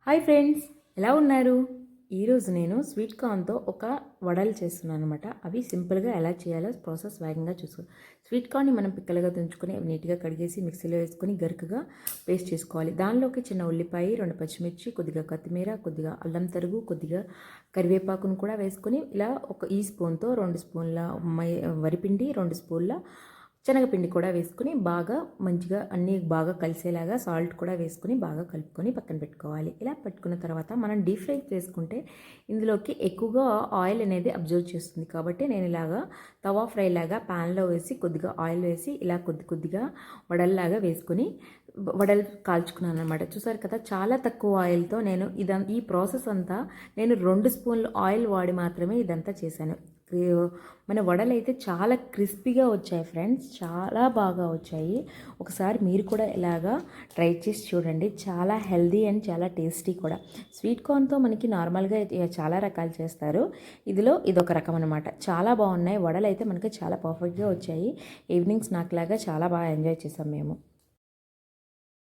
Hi friends, ఎలా ఉన్నారు? ఈరోజు నేను స్వీట్ కార్న్తో ఒక వడలు చేస్తున్నాను అనమాట. అవి సింపుల్గా ఎలా చేయాలో ప్రాసెస్ వేగంగా చూసుకో. స్వీట్ కార్న్ని మనం పిక్కలుగా తుంచుకొని నీట్గా కడిగేసి మిక్సీలో వేసుకొని గరుకుగా పేస్ట్ చేసుకోవాలి. దానిలోకి చిన్న ఉల్లిపాయ, 2 పచ్చిమిర్చి, కొద్దిగా కొత్తిమీర, కొద్దిగా అల్లం తరుగు, కొద్దిగా కరివేపాకును కూడా వేసుకొని ఇలా ఈ స్పూన్తో 2 స్పూన్ల వరిపిండి, 2 స్పూన్ల శనగపిండి కూడా వేసుకుని బాగా మంచిగా అన్నీ బాగా కలిసేలాగా సాల్ట్ కూడా వేసుకుని బాగా కలుపుకొని పక్కన పెట్టుకోవాలి. ఇలా పెట్టుకున్న తర్వాత మనం డీప్ ఫ్రై చేసుకుంటే ఇందులోకి ఎక్కువగా ఆయిల్ అనేది అబ్జర్వ్ చేస్తుంది. కాబట్టి నేను ఇలాగా తవా ఫ్రై లాగా ప్యాన్లో వేసి కొద్దిగా ఆయిల్ వేసి ఇలా కొద్దిగా వడల్లాగా వేసుకొని వడలు కాల్చుకున్నాను అనమాట. చూసారు కదా, చాలా తక్కువ ఆయిల్తో నేను ఈ ప్రాసెస్ అంతా నేను 2 స్పూన్లు ఆయిల్ వాడి మాత్రమే ఇదంతా చేశాను. మన వడలు అయితే చాలా క్రిస్పీగా వచ్చాయి ఫ్రెండ్స్, చాలా బాగా వచ్చాయి. ఒకసారి మీరు కూడా ఇలాగా ట్రై చేసి చూడండి. చాలా హెల్దీ అండ్ చాలా టేస్టీ కూడా. స్వీట్ కార్న్తో మనకి నార్మల్గా చాలా రకాలు చేస్తారు, ఇదొక రకం అనమాట. చాలా బాగున్నాయి వడలు అయితే మనకి చాలా పర్ఫెక్ట్గా వచ్చాయి. ఈవినింగ్ స్నాక్ లాగా చాలా బాగా ఎంజాయ్ చేసాం మేము.